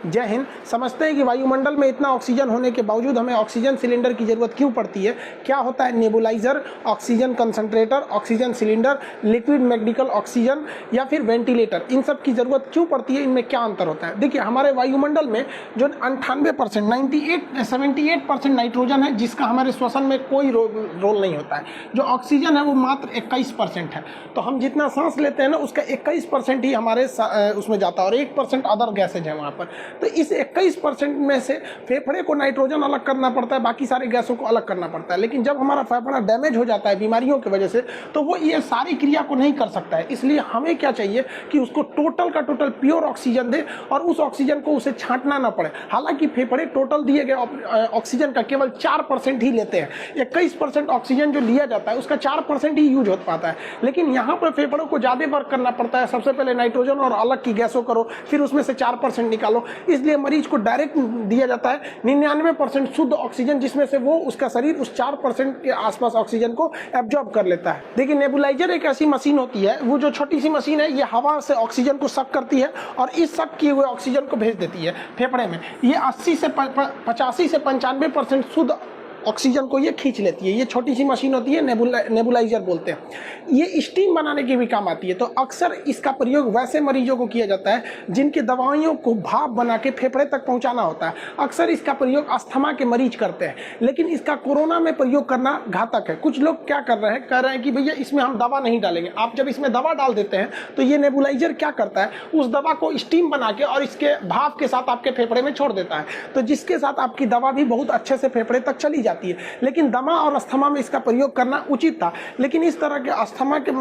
जय हिंद। समझते हैं कि वायुमंडल में इतना ऑक्सीजन होने के बावजूद हमें ऑक्सीजन सिलेंडर की ज़रूरत क्यों पड़ती है, क्या होता है nebuliser, oxygen concentrator, oxygen cylinder, liquid medical oxygen या फिर वेंटिलेटर, इन सब की ज़रूरत क्यों पड़ती है, इनमें क्या अंतर होता है। देखिए, हमारे वायुमंडल में जो 98% 78% नाइट्रोजन है, जिसका हमारे श्वसन में कोई रोल नहीं होता है। जो ऑक्सीजन है वो मात्र 21% है। तो हम जितना सांस लेते हैं ना, उसका 21% ही हमारे उसमें जाता है और 1% अदर गैसेज है वहाँ पर। तो इस 21% में से फेफड़े को नाइट्रोजन अलग करना पड़ता है, बाकी सारे गैसों को अलग करना पड़ता है। लेकिन जब हमारा फेफड़ा डैमेज हो जाता है बीमारियों की वजह से, तो वो ये सारी क्रिया को नहीं कर सकता है। इसलिए हमें क्या चाहिए कि उसको टोटल का टोटल प्योर ऑक्सीजन दे और उस ऑक्सीजन को उसे छांटना ना पड़े। हालांकि फेफड़े टोटल दिए गए ऑक्सीजन का केवल 4% ही लेते हैं। 21% ऑक्सीजन जो लिया जाता है उसका 4% ही यूज हो पाता है। लेकिन यहाँ पर फेफड़ों को ज़्यादा वर्क करना पड़ता है। सबसे पहले नाइट्रोजन और अलग की गैसों करो, फिर उसमें से 4% निकालो। इसलिए मरीज को डायरेक्ट दिया जाता है 99% शुद्ध ऑक्सीजन, जिसमें से वो उसका शरीर उस 4% के आसपास ऑक्सीजन को एब्जॉर्ब कर लेता है। देखिए, नेबुलाइजर एक ऐसी मशीन होती है, वो जो छोटी सी मशीन है, ये हवा से ऑक्सीजन को सक करती है और इस सक किए हुए ऑक्सीजन को भेज देती है फेफड़े में। ये 80 से 85 से 95% शुद्ध ऑक्सीजन को ये खींच लेती है। ये छोटी सी मशीन होती है, नेबुलाइजर बोलते हैं। ये स्टीम बनाने के भी काम आती है। तो अक्सर इसका प्रयोग वैसे मरीजों को किया जाता है जिनके दवाइयों को भाप बना के फेफड़े तक पहुंचाना होता है। अक्सर इसका प्रयोग अस्थमा के मरीज करते हैं, लेकिन इसका कोरोना में प्रयोग करना घातक है। कुछ लोग क्या कर रहे हैं, कह रहे हैं कि भैया इसमें हम दवा नहीं डालेंगे। आप जब इसमें दवा डाल देते हैं तो ये नेबुलाइजर क्या करता है, उस दवा को स्टीम बना के और इसके भाप के साथ आपके फेफड़े में छोड़ देता है, तो जिसके साथ आपकी दवा भी बहुत अच्छे से फेफड़े तक चली जाती है। लेकिन दमा और अस्थमा में इसका प्रयोग करना उचित था, लेकिन इस तरह के अस्थमा के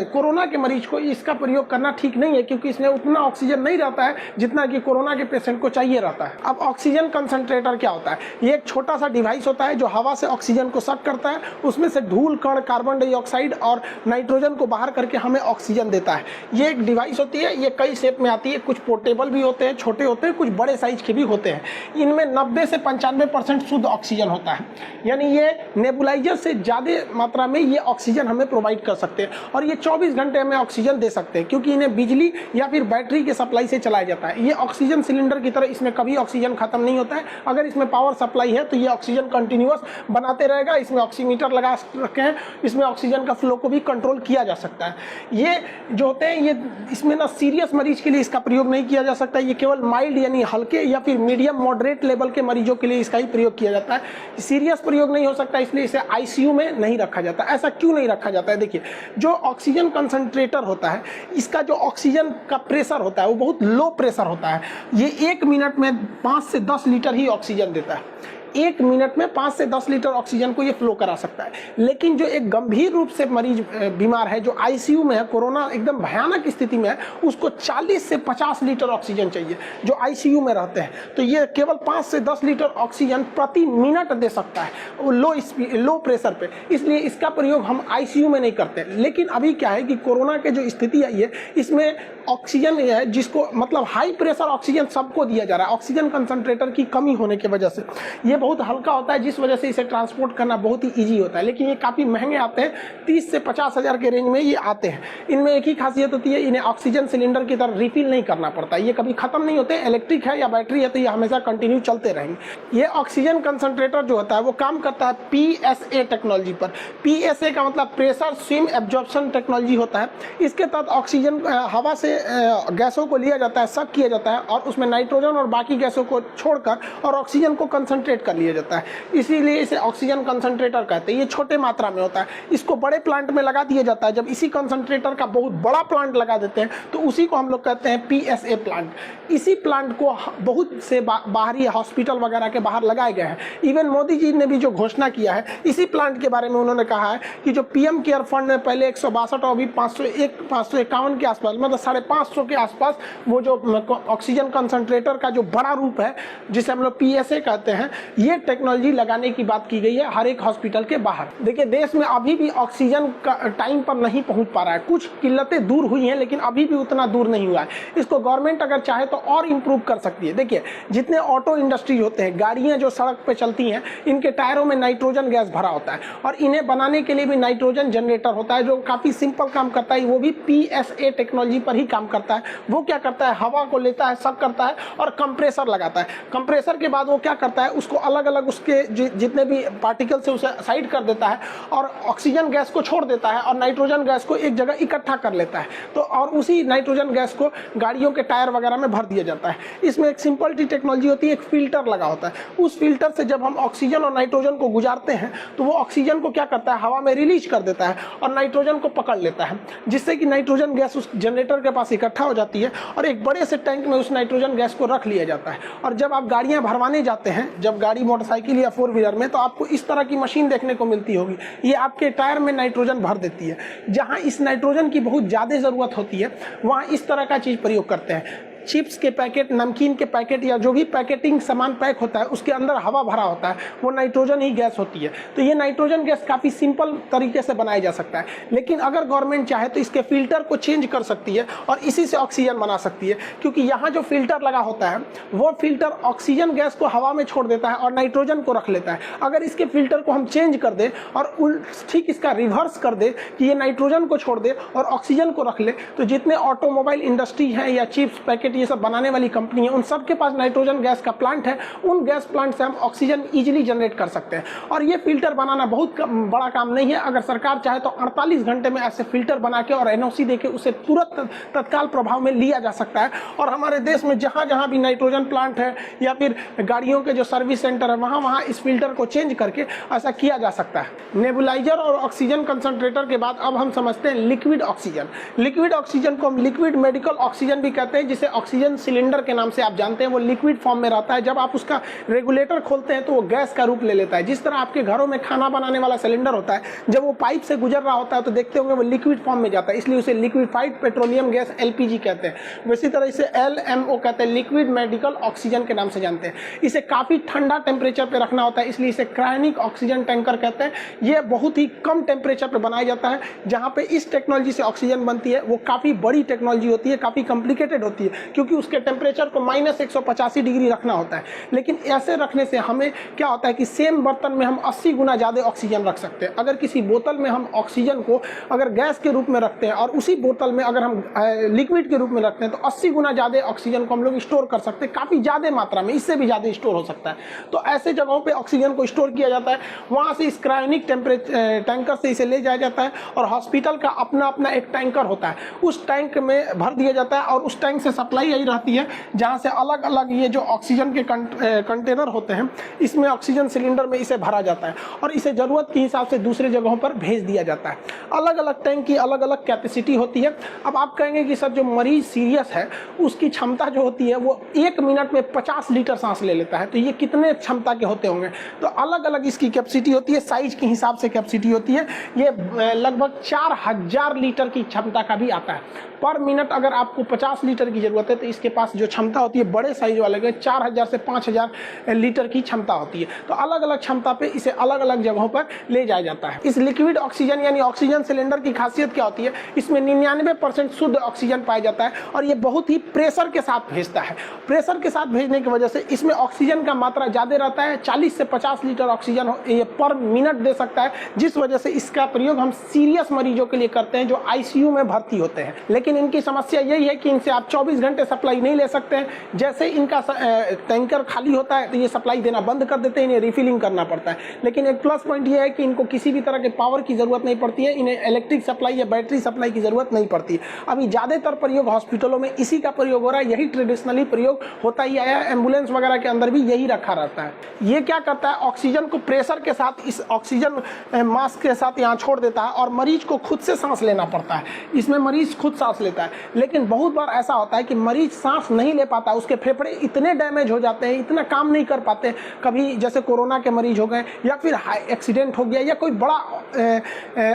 कोरोना के मरीज को इसका प्रयोग करना ठीक नहीं है, क्योंकि इसमें उतना ऑक्सीजन नहीं रहता है जितना कि कोरोना के पेशेंट को चाहिए रहता है। अब ऑक्सीजन कंसंट्रेटर क्या होता है? ये एक छोटा सा डिवाइस होता है जो हवा से ऑक्सीजन को सक करता है, उसमें से धूल कण, कार्बन डाइऑक्साइड और नाइट्रोजन को बाहर करके हमें ऑक्सीजन देता है। ये एक डिवाइस होती है, ये कई शेप में आती है। कुछ पोर्टेबल भी होते हैं, छोटे होते हैं, कुछ बड़े साइज के भी होते हैं। इनमें 90 से 95% शुद्ध ऑक्सीजन होता है, यानी ये नेबुलाइजर से ज़्यादा मात्रा में ये ऑक्सीजन हमें प्रोवाइड कर सकते हैं और ये 24 घंटे हमें ऑक्सीजन दे सकते हैं, क्योंकि इन्हें बिजली या फिर बैटरी के सप्लाई से चलाया जाता है। ये ऑक्सीजन सिलेंडर की तरह इसमें कभी ऑक्सीजन खत्म नहीं होता है। अगर इसमें पावर सप्लाई है तो ये ऑक्सीजन कंटिन्यूअस बनाते रहेगा। इसमें ऑक्सीमीटर लगा रखे हैं, इसमें ऑक्सीजन का फ्लो को भी कंट्रोल किया जा सकता है। ये जो होते हैं, ये इसमें ना सीरियस मरीज के लिए इसका प्रयोग नहीं किया जा सकता। ये केवल माइल्ड यानी हल्के या फिर मीडियम मॉडरेट लेवल के मरीजों के लिए इसका ही प्रयोग किया जाता है। सीरियस प्रयोग नहीं हो सकता, इसलिए इसे आईसीयू में नहीं रखा जाता। ऐसा क्यों नहीं रखा जाता है? देखिए, जो ऑक्सीजन कंसंट्रेटर होता है, इसका जो ऑक्सीजन का प्रेशर होता है वो बहुत लो प्रेशर होता है। ये 1 मिनट में 5 से 10 लीटर ही ऑक्सीजन देता है। 1 मिनट में 5 से 10 लीटर ऑक्सीजन को ये फ्लो करा सकता है। लेकिन जो एक गंभीर रूप से मरीज बीमार है, जो आईसीयू में है, कोरोना एकदम भयानक स्थिति में है, उसको 40 से 50 लीटर ऑक्सीजन चाहिए, जो आईसीयू में रहते हैं। तो ये केवल 5 से 10 लीटर ऑक्सीजन प्रति मिनट दे सकता है, वो लो प्रेशर पे। इसलिए इसका प्रयोग हम आईसीयू में नहीं करते। लेकिन अभी क्या है कि कोरोना के जो स्थिति आई है, इसमें ऑक्सीजन है, जिसको मतलब हाई प्रेशर ऑक्सीजन सबको दिया जा रहा है। ऑक्सीजन कंसंट्रेटर की कमी होने की वजह से ये बहुत हल्का होता है, जिस वजह से इसे ट्रांसपोर्ट करना बहुत ही इजी होता है। लेकिन ये काफ़ी महंगे आते हैं, 30 से 50 हज़ार के रेंज में ये आते हैं। इनमें एक ही खासियत होती है, इन्हें ऑक्सीजन सिलेंडर की तरह रिफिल नहीं करना पड़ता। ये कभी खत्म नहीं होते। इलेक्ट्रिक है या बैटरी है तो ये हमेशा कंटिन्यू चलते रहेंगे। ये ऑक्सीजन कंसंट्रेटर जो होता है वो काम करता है PSA टेक्नोलॉजी पर। PSA का मतलब प्रेशर स्विम एब्जॉर्प्शन टेक्नोलॉजी होता है। इसके तहत ऑक्सीजन हवा से गैसों को लिया जाता है, सक किया जाता है और उसमें नाइट्रोजन और बाकी गैसों को छोड़कर और ऑक्सीजन को कंसंट्रेट कर लिया जाता है। इसीलिए इसे ऑक्सीजन कंसंट्रेटर कहते हैं। ये छोटे मात्रा में होता है, इसको बड़े प्लांट में लगा दिया जाता है। जब इसी कंसंट्रेटर का बहुत बड़ा प्लांट लगा देते हैं तो उसी को हम लोग कहते हैं PSA प्लांट। इसी प्लांट को बहुत से बाहरी हॉस्पिटल वगैरह के बाहर लगाए गए हैं। इवन मोदी जी ने भी जो घोषणा किया है इसी प्लांट के बारे में, उन्होंने कहा है कि जो PM केयर फंड में पहले 162 और अभी 551 के आसपास, मतलब 550 के आसपास वो जो ऑक्सीजन कंसंट्रेटर का जो बड़ा रूप है, जिसे हम लोग PSA कहते हैं, ये टेक्नोलॉजी लगाने की बात की गई है हर एक हॉस्पिटल के बाहर। देखिए देश में अभी भी ऑक्सीजन का टाइम पर नहीं पहुंच पा रहा है, कुछ किल्लतें दूर हुई हैं लेकिन अभी भी उतना दूर नहीं हुआ है। इसको गवर्नमेंट अगर चाहे तो और इम्प्रूव कर सकती है। देखिए जितने ऑटो इंडस्ट्रीज होते हैं, गाड़ियां जो सड़क पे चलती हैं, इनके टायरों में नाइट्रोजन गैस भरा होता है और इन्हें बनाने के लिए भी नाइट्रोजन जनरेटर होता है जो काफी सिंपल काम करता है। वो भी PSA टेक्नोलॉजी पर ही काम करता है। वो क्या करता है, हवा को लेता है, सक करता है और कंप्रेसर लगाता है। कंप्रेसर के बाद वो क्या करता है, उसको अलग अलग उसके जितने भी पार्टिकल से उसे साइड कर देता है और ऑक्सीजन गैस को छोड़ देता है और नाइट्रोजन गैस को एक जगह इकट्ठा कर लेता है। तो और उसी नाइट्रोजन गैस को गाड़ियों के टायर वगैरह में भर दिया जाता है। इसमें एक सिंपल टी टेक्नोलॉजी होती है, एक फिल्टर लगा होता है। उस फिल्टर से जब हम ऑक्सीजन और नाइट्रोजन को गुजारते हैं तो वो ऑक्सीजन को क्या करता है, हवा में रिलीज कर देता है और नाइट्रोजन को पकड़ लेता है, जिससे कि नाइट्रोजन गैस उस जनरेटर के पास इकट्ठा हो जाती है और एक बड़े से टैंक में उस नाइट्रोजन गैस को रख लिया जाता है। और जब आप गाड़ियां भरवाने जाते हैं, जब गाड़ी मोटरसाइकिल या 4 व्हीलर में, तो आपको इस तरह की मशीन देखने को मिलती होगी। ये आपके टायर में नाइट्रोजन भर देती है। जहां इस नाइट्रोजन की बहुत ज्यादा जरूरत होती है वहां इस तरह का चीज प्रयोग करते हैं। चिप्स के पैकेट, नमकीन के पैकेट या जो भी पैकेटिंग सामान पैक होता है उसके अंदर हवा भरा होता है, वो नाइट्रोजन ही गैस होती है। तो ये नाइट्रोजन गैस काफ़ी सिंपल तरीके से बनाया जा सकता है। लेकिन अगर गवर्नमेंट चाहे तो इसके फिल्टर को चेंज कर सकती है और इसी से ऑक्सीजन बना सकती है, क्योंकि यहाँ जो फिल्टर लगा होता है वो फिल्टर ऑक्सीजन गैस को हवा में छोड़ देता है और नाइट्रोजन को रख लेता है। अगर इसके फिल्टर को हम चेंज कर दें और ठीक इसका रिवर्स कर दे कि ये नाइट्रोजन को छोड़ दे और ऑक्सीजन को रख ले, तो जितने ऑटोमोबाइल इंडस्ट्री हैं या चिप्स पैकेट ये सब बनाने वाली कंपनी है, उन सब के पास नाइट्रोजन गैस का प्लांट है। उन गैस प्लांट से हम ऑक्सीजन इजीली जनरेट कर सकते हैं। और ये फिल्टर बनाना बहुत बड़ा काम नहीं है। अगर सरकार चाहे तो 48 घंटे में ऐसे फिल्टर बना के और NOC देके उसे तुरंत तत्काल प्रभाव में लिया जा सकता है। और हमारे देश में जहां जहां भी नाइट्रोजन प्लांट है या फिर गाड़ियों के जो सर्विस सेंटर है वहां वहां इस फिल्टर को चेंज करके ऐसा किया जा सकता है। नेबुलाइजर और ऑक्सीजन कंसंट्रेटर के बाद अब हम समझते हैं लिक्विड ऑक्सीजन। लिक्विड ऑक्सीजन को हम लिक्विड मेडिकल ऑक्सीजन भी कहते हैं, जिसे ऑक्सीजन सिलेंडर के नाम से आप जानते हैं। वो लिक्विड फॉर्म में रहता है। जब आप उसका रेगुलेटर खोलते हैं तो वो गैस का रूप ले लेता है। जिस तरह आपके घरों में खाना बनाने वाला सिलेंडर होता है, जब वो पाइप से गुजर रहा होता है तो देखते होंगे वो लिक्विड फॉर्म में जाता है, इसलिए उसे लिक्विफाइड पेट्रोलियम गैस LPG कहते हैं। वैसी तरह इसे LMO कहते हैं, लिक्विड मेडिकल ऑक्सीजन के नाम से जानते हैं। इसे काफी ठंडा टेम्परेचर पे रखना होता है, इसलिए इसे क्रायोनिक ऑक्सीजन टैंकर कहते हैं। ये बहुत ही कम टेम्परेचर पे बनाया जाता है। जहां पे इस टेक्नोलॉजी से ऑक्सीजन बनती है वो काफी बड़ी टेक्नोलॉजी होती है, काफी कॉम्प्लिकेटेड होती है, क्योंकि उसके टेम्परेचर को -185 डिग्री रखना होता है। लेकिन ऐसे रखने से हमें क्या होता है कि सेम बर्तन में हम 80 गुना ज्यादा ऑक्सीजन रख सकते हैं। अगर किसी बोतल में हम ऑक्सीजन को अगर गैस के रूप में रखते हैं और उसी बोतल में अगर हम लिक्विड के रूप में रखते हैं तो 80 गुना ज्यादा ऑक्सीजन को हम लोग स्टोर कर सकते हैं, काफी ज्यादा मात्रा में, इससे भी ज्यादा स्टोर हो सकता है। तो ऐसे जगहों पे ऑक्सीजन को स्टोर किया जाता है, वहां से इस क्रायोनिक टैंकर से इसे ले जाया जाता है और हॉस्पिटल का अपना अपना एक टैंकर होता है, उस टैंक में भर दिया जाता है और उस टैंक से सप्लाई आई रहती है, जहां से अलग अलग ये जो ऑक्सीजन के कंटेनर होते हैं इसमें ऑक्सीजन सिलेंडर में इसे भरा जाता है और इसे जरूरत के हिसाब से दूसरे जगहों पर भेज दिया जाता है। अलग अलग टैंक की अलग अलग कैपेसिटी होती है। अब आप कहेंगे कि सर जो मरीज सीरियस है उसकी क्षमता जो होती है वो 1 मिनट में 50 लीटर सांस ले लेता है, तो ये कितने क्षमता के होते होंगे? तो अलग अलग इसकी कैपेसिटी होती है, साइज के हिसाब से कैपेसिटी होती है। ये लगभग 4000 लीटर की क्षमता का भी आता है। पर मिनट अगर आपको 50 लीटर की जरूरत है तो इसके पास जो क्षमता होती है बड़े साइज वाले के 4000 से 5000 लीटर की क्षमता होती है। तो अलग अलग क्षमता पे इसे अलग अलग जगहों पर ले जाया जाता है। इस लिक्विड ऑक्सीजन यानी ऑक्सीजन सिलेंडर की खासियत क्या होती है? इसमें 99% शुद्ध ऑक्सीजन पाया जाता है और ये बहुत ही प्रेशर के साथ भेजता है। प्रेशर के साथ भेजने की वजह से इसमें ऑक्सीजन का मात्रा ज्यादा रहता है, 40 से 50 लीटर ऑक्सीजन ये पर मिनट दे सकता है, जिस वजह से इसका प्रयोग हम सीरियस मरीजों के लिए करते हैं जो ICU में भर्ती होते हैं। लेकिन इनकी समस्या यही है कि इनसे आप 24 घंटे सप्लाई नहीं ले सकते हैं। जैसे इनका टैंकर खाली होता है तो ये सप्लाई देना बंद कर देते हैं, इन्हें रिफिलिंग करना पड़ता है। लेकिन एक प्लस पॉइंट ये है कि इनको किसी भी तरह के पावर की जरूरत नहीं पड़ती है, इन्हें इलेक्ट्रिक सप्लाई या बैटरी सप्लाई की जरूरत नहीं पड़ती है। अभी ज्यादातर प्रयोग हॉस्पिटलों में इसी का प्रयोग हो रहा है, यही ट्रेडिशनली प्रयोग होता ही आया है। एम्बुलेंस वगैरह के अंदर भी यही रखा रहता है। ये क्या करता है, ऑक्सीजन को प्रेशर के साथ इस ऑक्सीजन मास्क के साथ यहाँ छोड़ देता है और मरीज को खुद से सांस लेना पड़ता है। इसमें मरीज खुद सांस लेता है, लेकिन बहुत बार ऐसा होता है कि मरीज सांस नहीं ले पाता, उसके फेफड़े इतने डैमेज हो जाते हैं, इतना काम नहीं कर पाते। कभी जैसे कोरोना के मरीज हो गए या फिर एक्सीडेंट हो गया या कोई बड़ा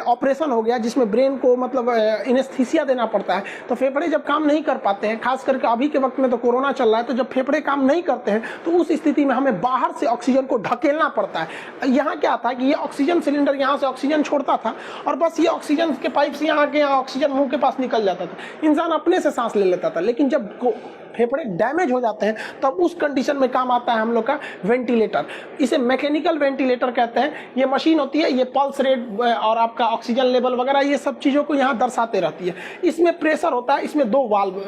ऑपरेशन हो गया जिसमें ब्रेन को मतलब एनेस्थीसिया देना पड़ता है, तो फेफड़े जब काम नहीं कर पाते हैं, खास करके अभी के वक्त में तो कोरोना चल रहा है, तो जब फेफड़े काम नहीं करते हैं तो उस स्थिति में हमें बाहर से ऑक्सीजन को ढकेलना पड़ता है। यहाँ क्या था कि ये ऑक्सीजन सिलेंडर यहाँ से ऑक्सीजन छोड़ता था और बस ये ऑक्सीजन के पाइप से यहाँ के यहाँ ऑक्सीजन मुंह के पास निकल जाता था, इंसान अपने से सांस ले लेता था। लेकिन जब फेफड़े डैमेज हो जाते हैं तब उस कंडीशन में काम आता है हम लोग का वेंटिलेटर। इसे मैकेनिकल वेंटिलेटर कहते हैं। ये मशीन होती है, ये पल्स रेट और आपका ऑक्सीजन लेवल वगैरह ये सब चीज़ों को यहाँ दर्शाते रहती है। इसमें प्रेशर होता है, इसमें 2 वाल्व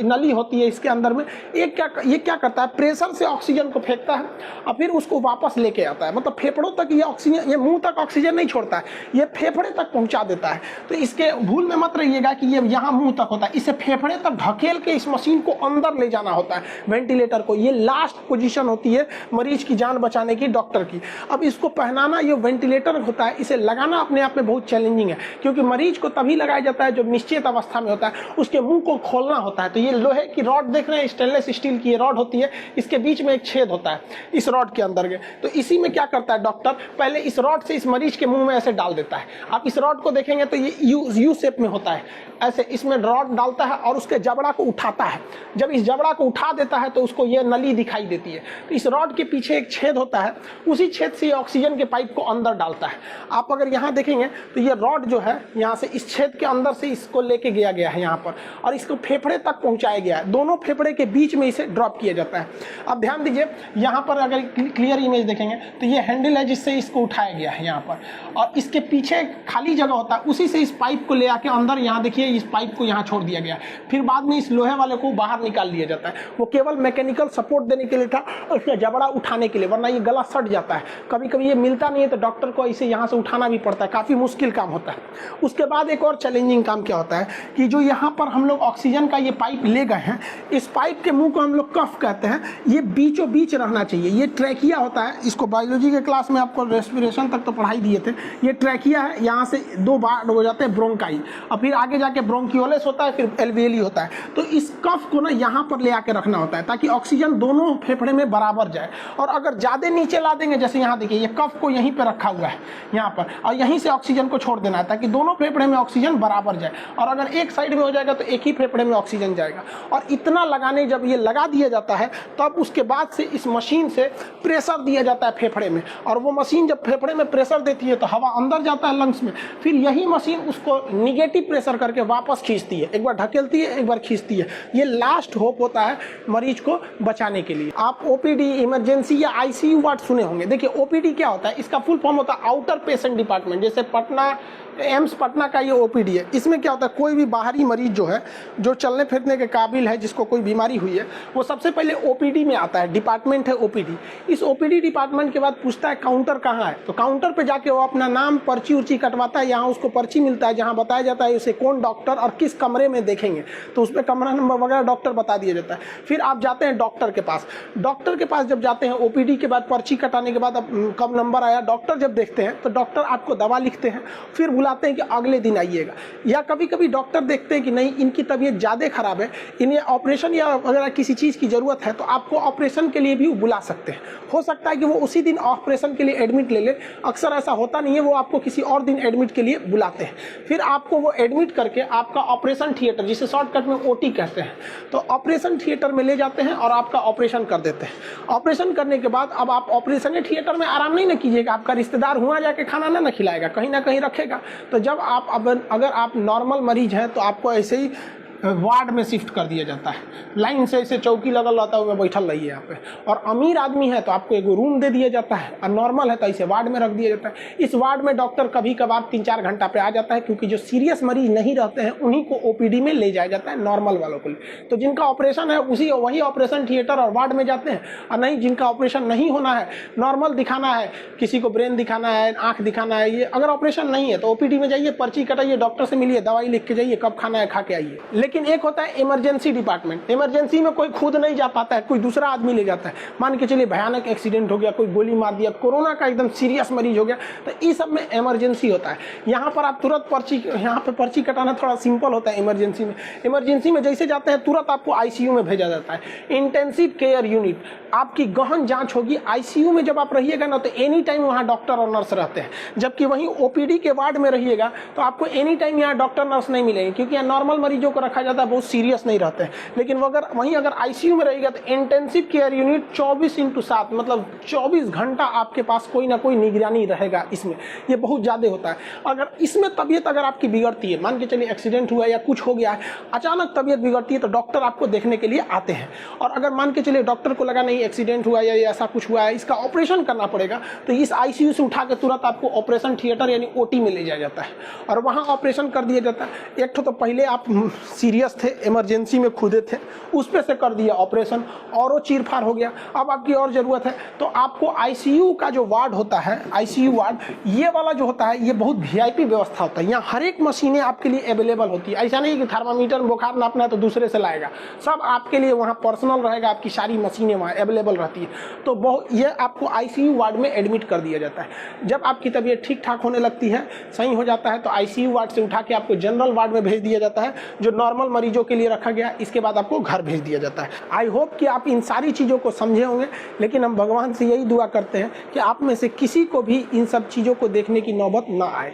नली होती है इसके अंदर में। ये क्या करता है, प्रेशर से ऑक्सीजन को फेंकता है और फिर उसको वापस लेके आता है। मतलब फेफड़ों तक ये ऑक्सीजन, ये मुंह तक ऑक्सीजन नहीं छोड़ता है, ये फेफड़े तक पहुँचा देता है। तो इसके भूल में मत रहिएगा कि ये यहाँ मुंह तक होता है, इसे फेफड़े तक ढकेल के इस मशीन को अंदर ले जाना होता है वेंटिलेटर को। ये लास्ट पोजीशन होती है मरीज की जान बचाने की, डॉक्टर की। अब इसको पहनाना, ये वेंटिलेटर होता है, इसे लगाना अपने आप में बहुत चैलेंजिंग है, क्योंकि मरीज को तभी लगाया जाता है जब निश्चित अवस्था में होता है, उसके मुंह को खोलना होता है। तो ये लोहे की रॉड देख रहे हैं, स्टेनलेस स्टील की ये रॉड होती है, इसके बीच में एक छेद होता है इस रॉड के अंदर के। तो इसी में क्या करता है डॉक्टर, पहले इस रॉड से इस मरीज के मुंह में ऐसे डाल देता है। आप इस रॉड को देखेंगे तो ये यू शेप में होता है, ऐसे इसमें रॉड डालता है और उसके जबड़ा को उठाता है। जब इस जबड़ा को उठा देता है तो उसको ये नली दिखाई देती है। तो इस रॉड के पीछे एक छेद होता है, उसी छेद से ऑक्सीजन के पाइप को अंदर डालता है। आप अगर यहाँ देखेंगे तो ये रॉड जो है यहाँ से इस छेद के अंदर से इसको लेके गया गया है यहाँ पर, और इसको फेफड़े तक पहुँचाया गया है। दोनों फेफड़े के बीच में इसे ड्रॉप किया जाता है। अब ध्यान दीजिए, यहाँ पर अगर क्लियर इमेज देखेंगे तो ये हैंडल है जिससे इसको उठाया गया है यहाँ पर, और इसके पीछे खाली जगह होता है, उसी से इस पाइप को ले आके अंदर, यहाँ देखिए इस पाइप को यहाँ छोड़ दिया गया। फिर बाद में इस लोहे वाले को बाहर निकाल दिया जाता है। वो केवल मैकेनिकल सपोर्ट देने के लिए था और उसका जबड़ा उठाने के लिए, वरना ये गला सट जाता है। कभी कभी ये मिलता नहीं है तो डॉक्टर को इसे यहाँ से उठाना भी पड़ता है, काफ़ी मुश्किल काम होता है। उसके बाद एक और चैलेंजिंग काम क्या होता है कि जो यहाँ पर हम लोग ऑक्सीजन का ये पाइप ले गए हैं, इस पाइप के मुंह को हम लोग कफ कहते हैं, ये बीचों बीच रहना चाहिए। ये ट्रैकिया होता है, इसको बायोलॉजी के क्लास में आपको रेस्पिरेशन तक तो पढ़ाई दिए थे। ये ट्रैकिया है, यहाँ से 2 बार हो जाते हैं ब्रोंकाई, और फिर आगे जाके ब्रोंकियोलेस होता है, फिर एल्वेली होता है। तो इस कफ को ना यहाँ पर ले आके रखना होता है ताकि ऑक्सीजन दोनों फेफड़े में बराबर जाए। और अगर ज़्यादा नीचे ला देंगे, जैसे यहाँ देखिए ये कफ को यहीं पे रखा हुआ है यहाँ पर, और यहीं से ऑक्सीजन को छोड़ देना है ताकि दोनों फेफड़े में ऑक्सीजन बराबर जाए। और अगर एक साइड में हो जाएगा तो एक ही फेफड़े में ऑक्सीजन जाएगा। और इतना लगाने, जब ये लगा दिया जाता है तब उसके बाद से इस मशीन से प्रेशर दिया जाता है फेफड़े में, और वो मशीन जब फेफड़े में प्रेशर देती है तो हवा अंदर जाता है लंग्स में, फिर यही मशीन उसको निगेटिव प्रेशर करके वापस खींचती है, एक बार ढकेलती है, एक बार खींचती है। ये लास्ट होप होता है मरीज को बचाने के लिए। आप ओपीडी, इमरजेंसी या आईसीयू वार्ड सुने होंगे। देखिए ओपीडी क्या होता है, इसका फुल फॉर्म होता है आउटर पेशेंट डिपार्टमेंट। जैसे पटना, एम्स पटना का ये ओपीडी है। इसमें क्या होता है, कोई भी बाहरी मरीज जो है, जो चलने फिरने के काबिल है, जिसको कोई बीमारी हुई है, वो सबसे पहले ओपीडी में आता है। डिपार्टमेंट है ओपीडी। इस ओपीडी डिपार्टमेंट के बाद पूछता है काउंटर कहाँ है, तो काउंटर पे जाके वो अपना नाम, पर्ची उर्ची कटवाता है। यहाँ उसको पर्ची मिलता है जहाँ बताया जाता है उसे कौन डॉक्टर और किस कमरे में देखेंगे, तो उस पर कमरा नंबर वगैरह डॉक्टर बता दिया जाता है। फिर आप जाते हैं डॉक्टर के पास। डॉक्टर के पास जब जाते हैं, ओपीडी के बाद पर्ची कटाने के बाद अब कब नंबर आया, डॉक्टर जब देखते हैं तो डॉक्टर आपको दवा लिखते हैं, फिर बुलाते हैं कि अगले दिन आइएगा। या कभी कभी डॉक्टर देखते हैं कि नहीं, इनकी तबीयत ज़्यादा खराब है, इन्हें ऑपरेशन या वगैरह किसी चीज़ की ज़रूरत है, तो आपको ऑपरेशन के लिए भी बुला सकते हैं। हो सकता है कि वो उसी दिन ऑपरेशन के लिए एडमिट ले ले, अक्सर ऐसा होता नहीं है, वो आपको किसी और दिन एडमिट के लिए बुलाते हैं। फिर आपको वो एडमिट करके आपका ऑपरेशन थिएटर, जिसे शॉर्टकट में ओटी कहते हैं, तो ऑपरेशन थिएटर में ले जाते हैं और आपका ऑपरेशन कर देते हैं। ऑपरेशन करने के बाद अब आप ऑपरेशन थिएटर में आराम नहीं ना कीजिएगा, आपका रिश्तेदार हुआ जाके खाना ना खिलाएगा, कहीं ना कहीं रखेगा। तो जब आप अगर आप नॉर्मल मरीज हैं तो आपको ऐसे ही वार्ड में शिफ्ट कर दिया जाता है। लाइन से ऐसे चौकी लगल रहता है, उसमें बैठल रहिए यहाँ पे। और अमीर आदमी है तो आपको एक रूम दे दिया जाता है, और नॉर्मल है तो ऐसे वार्ड में रख दिया जाता है। इस वार्ड में डॉक्टर कभी कभार 3-4 घंटा पे आ जाता है, क्योंकि जो सीरियस मरीज नहीं रहते हैं उन्हीं को ओपीडी में ले जाया जाता है, नॉर्मल वालों को। तो जिनका ऑपरेशन है वही ऑपरेशन थिएटर और वार्ड में जाते हैं, और नहीं जिनका ऑपरेशन नहीं होना है, नॉर्मल दिखाना है, किसी को ब्रेन दिखाना है, आँख दिखाना है, ये अगर ऑपरेशन नहीं है तो ओपीडी में जाइए, पर्ची कटाइए, डॉक्टर से मिलिए, दवाई लिख के जाइए, कब खाना है खा के आइए। लेकिन एक होता है इमरजेंसी डिपार्टमेंट। इमरजेंसी में कोई खुद नहीं जा पाता है, कोई दूसरा आदमी ले जाता है। मान के चलिए भयानक एक्सीडेंट हो गया, कोई गोली मार दिया, कोरोना का एकदम सीरियस मरीज हो गया, तो इस सब में इमरजेंसी होता है। यहाँ पर आप तुरंत यहाँ पे पर्ची कटाना थोड़ा सिंपल होता है। इमरजेंसी में जैसे जाते हैं तुरंत आपको आईसीयू में भेजा जाता है, इंटेंसिव केयर यूनिट। आपकी गहन जांच होगी। आईसीयू में जब आप रहिएगा ना तो एनी टाइम वहाँ डॉक्टर और नर्स रहते हैं, जबकि वहीं ओपीडी के वार्ड में रहिएगा तो आपको एनी टाइम यहाँ डॉक्टर नर्स नहीं मिलेंगे, क्योंकि यहाँ नॉर्मल मरीजों को रखा जाता है, बहुत सीरियस नहीं रहते हैं। लेकिन वहीं अगर आईसीयू में रहेगा तो इंटेंसिव केयर यूनिट 24/7 मतलब 24 घंटा आपके पास कोई ना कोई निगरानी रहेगा। इसमें ये बहुत ज़्यादा होता है। अगर इसमें तबीयत अगर आपकी बिगड़ती है, मान के चलिए एक्सीडेंट हुआ या कुछ हो गया है, अचानक तबीयत बिगड़ती है, तो डॉक्टर आपको देखने के लिए आते हैं। और अगर मान के चलिए डॉक्टर को लगा नहीं एक्सीडेंट हुआ या ऐसा कुछ हुआ है, इसका ऑपरेशन करना पड़ेगा, तो इस आईसीयू से उठा के तुरंत आपको ऑपरेशन थिएटर यानी ओटी में ले जाया जाता है और वहाँ ऑपरेशन कर दिया जाता है। एक तो पहले आप सीरियस थे, इमरजेंसी में खुदे थे, उस पे से कर दिया ऑपरेशन और वो चीर-फाड़ हो गया, अब आपकी और ज़रूरत है तो आपको आईसीयू का जो वार्ड होता है, आईसीयू वार्ड ये वाला जो होता है, ये बहुत वीआईपी व्यवस्था होता है। यहाँ हर एक मशीनें आपके लिए अवेलेबल होती है। ऐसा नहीं कि थर्मामीटर बुखार नापना है तो दूसरे से लाएगा, सब आपके लिए वहाँ पर्सनल रहेगा, आपकी सारी मशीनें वहाँ अवेलेबल रहती है। तो बहुत ये आपको आईसीयू वार्ड में एडमिट कर दिया जाता है। जब आपकी तबीयत ठीक ठाक होने लगती है, सही हो जाता है, तो आईसीयू वार्ड से उठा के आपको जनरल वार्ड में भेज दिया जाता है, जो नॉर्मल मरीजों के लिए रखा गया। इसके बाद आपको घर भेज दिया जाता है। आई होप कि आप इन सारी चीज़ों को समझे होंगे, लेकिन हम भगवान से यही दुआ करते हैं कि आप में से किसी को भी इन सब चीज़ों को देखने की नौबत ना आए।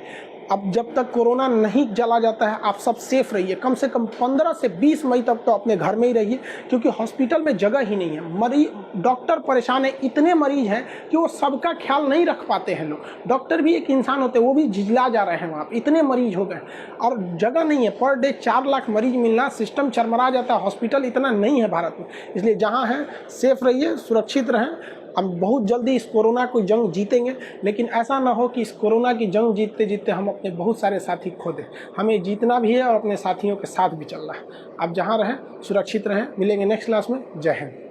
अब जब तक कोरोना नहीं चला जाता है, आप सब सेफ रहिए। कम से कम 15 से 20 मई तक तो अपने घर में ही रहिए, क्योंकि हॉस्पिटल में जगह ही नहीं है। मरीज डॉक्टर परेशान है, इतने मरीज हैं कि वो सबका ख्याल नहीं रख पाते हैं लोग। डॉक्टर भी एक इंसान होते हैं, वो भी झिझला जा रहे हैं वहाँ पे, इतने मरीज हो गए और जगह नहीं है। पर डे 4 लाख मरीज मिलना, सिस्टम चरमरा जाता है। हॉस्पिटल इतना नहीं है भारत में, इसलिए जहाँ हैं सेफ रहिए, सुरक्षित रहें। हम बहुत जल्दी इस कोरोना को जंग जीतेंगे, लेकिन ऐसा ना हो कि इस कोरोना की जंग जीतते जीतते हम अपने बहुत सारे साथी खो दें। हमें जीतना भी है और अपने साथियों के साथ भी चलना है। आप जहाँ रहें सुरक्षित रहें। मिलेंगे नेक्स्ट क्लास में। जय हिंद।